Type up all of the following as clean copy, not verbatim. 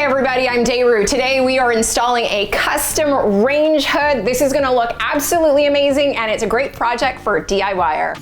Hey everybody, I'm Daru. Today we are installing a custom range hood. This is gonna look absolutely amazing and it's a great project for a DIYer.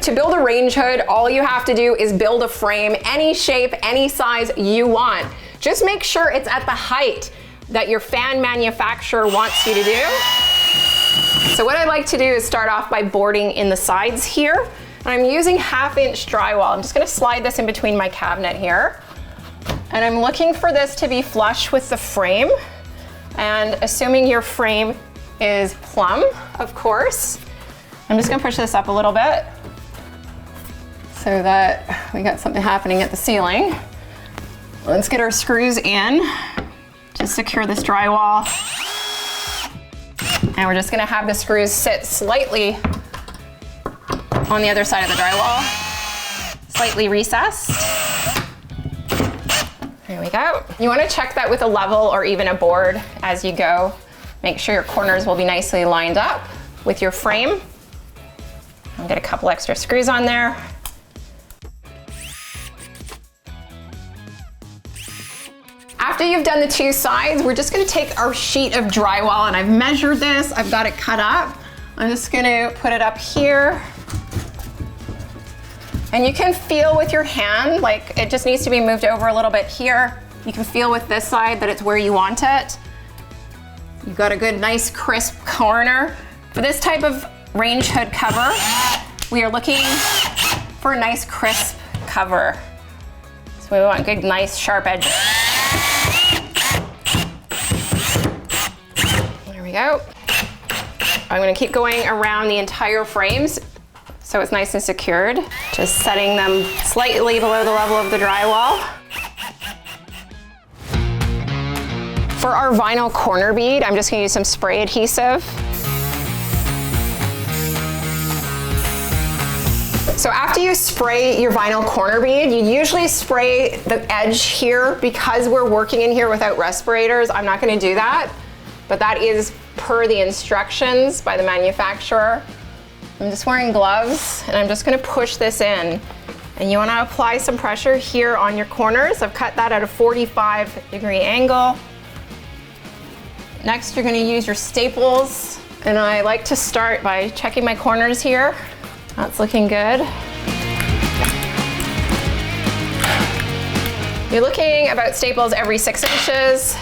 To build a range hood, all you have to do is build a frame, any shape, any size you want. Just make sure it's at the height that your fan manufacturer wants you to do. So what I like to do is start off by boarding in the sides here. And I'm using 1/2-inch drywall. I'm just gonna slide this in between my cabinet here. And I'm looking for this to be flush with the frame. And assuming your frame is plumb, of course, I'm just gonna push this up a little bit so that we got something happening at the ceiling. Let's get our screws in to secure this drywall. And we're just gonna have the screws sit slightly on the other side of the drywall, slightly recessed. There we go. You want to check that with a level or even a board as you go. Make sure your corners will be nicely lined up with your frame. I'll get a couple extra screws on there. After you've done the two sides, we're just going to take our sheet of drywall, and I've measured this, I've got it cut up. I'm just going to put it up here. And you can feel with your hand, like it just needs to be moved over a little bit here. You can feel with this side that it's where you want it. You've got a good, nice, crisp corner. For this type of range hood cover, we are looking for a nice, crisp cover. So we want good, nice, sharp edges. There we go. I'm gonna keep going around the entire frames so it's nice and secured. Just setting them slightly below the level of the drywall. For our vinyl corner bead, I'm just gonna use some spray adhesive. So after you spray your vinyl corner bead, you usually spray the edge here. Because we're working in here without respirators, I'm not gonna do that, but that is per the instructions by the manufacturer. I'm just wearing gloves and I'm just gonna push this in. And you wanna apply some pressure here on your corners. I've cut that at a 45-degree angle. Next, you're gonna use your staples. And I like to start by checking my corners here. That's looking good. You're looking about staples every 6 inches.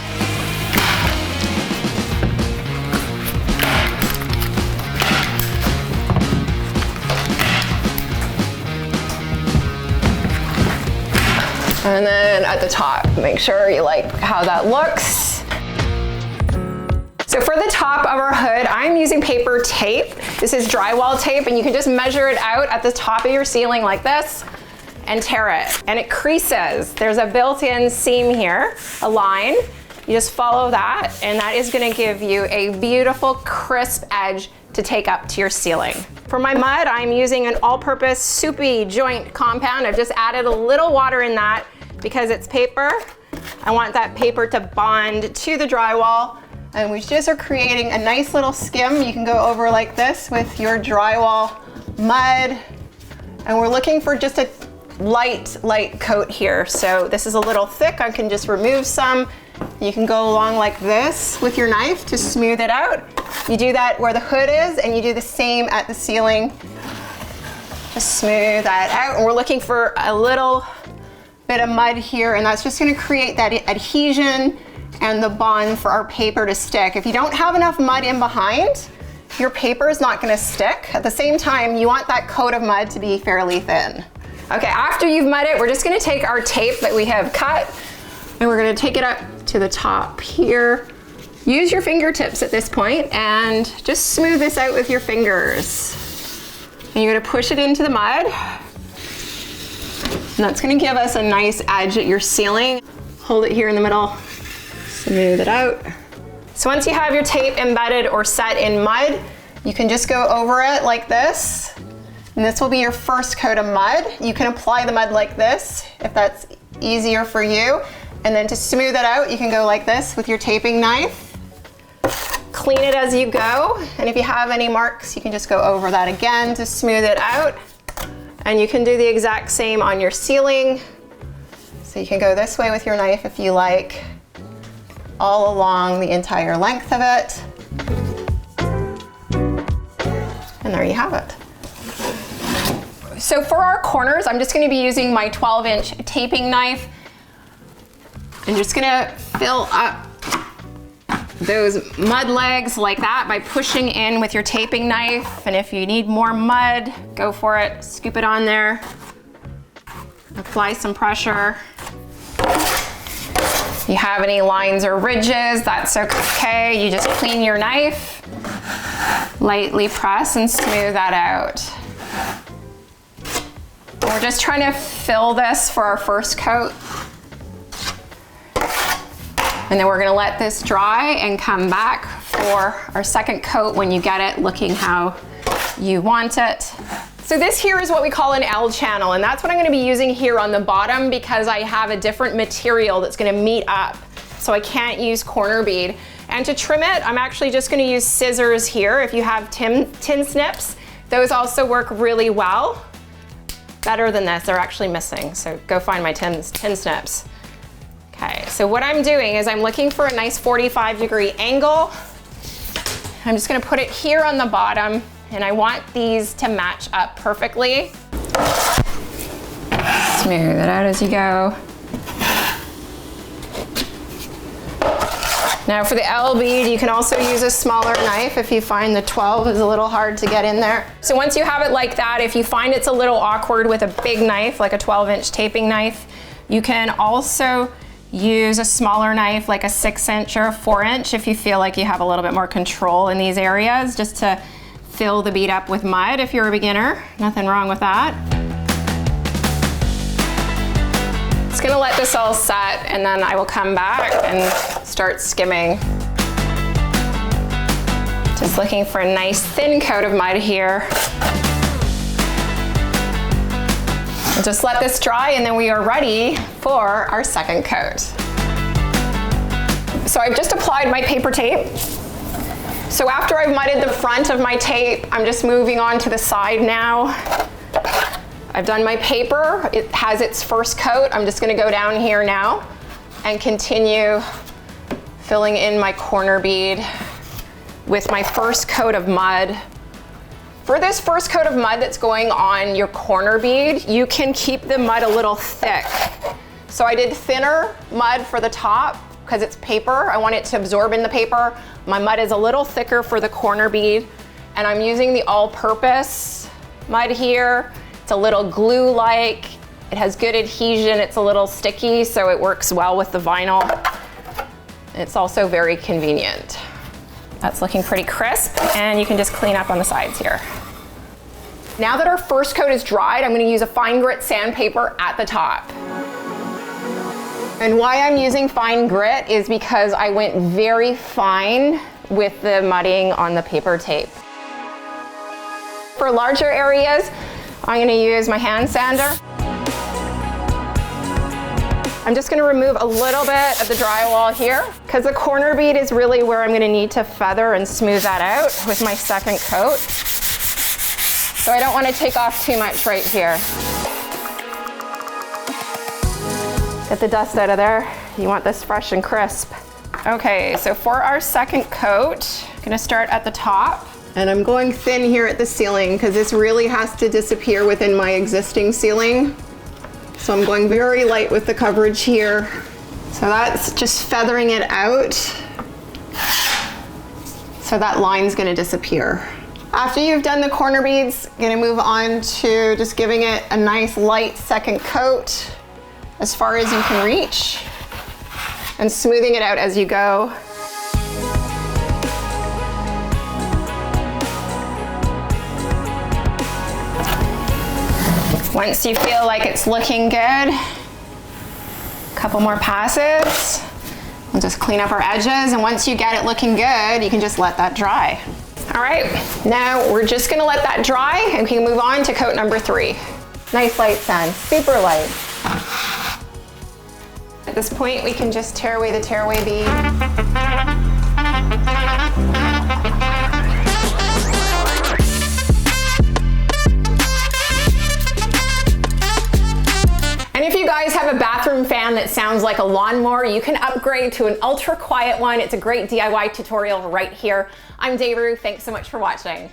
And then at the top, make sure you like how that looks. So for the top of our hood, I'm using paper tape. This is drywall tape, and you can just measure it out at the top of your ceiling like this and tear it. And it creases. There's a built-in seam here, a line. You just follow that, and that is gonna give you a beautiful, crisp edge to take up to your ceiling. For my mud, I'm using an all-purpose soupy joint compound. I've just added a little water in that because it's paper. I want that paper to bond to the drywall, and we just are creating a nice little skim. You can go over like this with your drywall mud, and we're looking for just a light coat here. So this is a little thick. I can just remove some. You can go along like this with your knife to smooth it out. You do that where the hood is, and you do the same at the ceiling. Just smooth that out. And we're looking for a little bit of mud here, and that's just gonna create that adhesion and the bond for our paper to stick. If you don't have enough mud in behind, your paper is not gonna stick. At the same time, you want that coat of mud to be fairly thin. Okay, after you've mud it, we're just gonna take our tape that we have cut, and we're gonna take it up to the top here. Use your fingertips at this point and just smooth this out with your fingers. And you're gonna push it into the mud. And that's gonna give us a nice edge at your ceiling. Hold it here in the middle, smooth it out. So once you have your tape embedded or set in mud, you can just go over it like this. And this will be your first coat of mud. You can apply the mud like this if that's easier for you. And then to smooth it out, you can go like this with your taping knife. Clean it as you go. And if you have any marks, you can just go over that again to smooth it out. And you can do the exact same on your ceiling. So you can go this way with your knife if you like, all along the entire length of it. And there you have it. So for our corners, I'm just gonna be using my 12-inch taping knife. I'm just gonna fill up those mud legs like that by pushing in with your taping knife. And if you need more mud, go for it, scoop it on there. Apply some pressure. If you have any lines or ridges, that's okay. You just clean your knife, lightly press and smooth that out. We're just trying to fill this for our first coat. And then we're gonna let this dry and come back for our second coat when you get it looking how you want it. So this here is what we call an L channel, and that's what I'm gonna be using here on the bottom because I have a different material that's gonna meet up. So I can't use corner bead. And to trim it, I'm actually just gonna use scissors here. If you have tin snips, those also work really well. Better than this, they're actually missing. So go find my tin snips. Okay, so what I'm doing is I'm looking for a nice 45-degree angle. I'm just gonna put it here on the bottom, and I want these to match up perfectly. Smooth it out as you go. Now for the L bead, you can also use a smaller knife if you find the 12 is a little hard to get in there. So once you have it like that, if you find it's a little awkward with a big knife, like a 12-inch taping knife, you can also use a smaller knife like a 6-inch or a 4-inch if you feel like you have a little bit more control in these areas, just to fill the bead up with mud if you're a beginner. Nothing wrong with that. Just gonna let this all set and then I will come back and start skimming. Just looking for a nice thin coat of mud here. We'll just let this dry and then we are ready for our second coat. So I've just applied my paper tape. So after I've mudded the front of my tape, I'm just moving on to the side now. I've done my paper, it has its first coat. I'm just gonna go down here now and continue filling in my corner bead with my first coat of mud. For this first coat of mud that's going on your corner bead, you can keep the mud a little thick. So I did thinner mud for the top because it's paper. I want it to absorb in the paper. My mud is a little thicker for the corner bead, and I'm using the all-purpose mud here. It's a little glue-like. It has good adhesion. It's a little sticky, so it works well with the vinyl. It's also very convenient. That's looking pretty crisp, and you can just clean up on the sides here. Now that our first coat is dried, I'm gonna use a fine grit sandpaper at the top. And why I'm using fine grit is because I went very fine with the mudding on the paper tape. For larger areas, I'm gonna use my hand sander. I'm just gonna remove a little bit of the drywall here because the corner bead is really where I'm gonna need to feather and smooth that out with my second coat. So I don't wanna take off too much right here. Get the dust out of there. You want this fresh and crisp. Okay, so for our second coat, I'm gonna start at the top. And I'm going thin here at the ceiling because this really has to disappear within my existing ceiling. So I'm going very light with the coverage here. So that's just feathering it out. So that line's gonna disappear. After you've done the corner beads, I'm gonna move on to just giving it a nice light second coat as far as you can reach and smoothing it out as you go. Once you feel like it's looking good, a couple more passes. We'll just clean up our edges, and once you get it looking good, you can just let that dry. All right, now we're just gonna let that dry and we can move on to coat number 3. Nice light sand, super light. At this point, we can just tear away the tearaway bead. if you guys have a bathroom fan that sounds like a lawnmower, you can upgrade to an ultra quiet one. It's a great DIY tutorial right here. I'm Daru. Thanks so much for watching.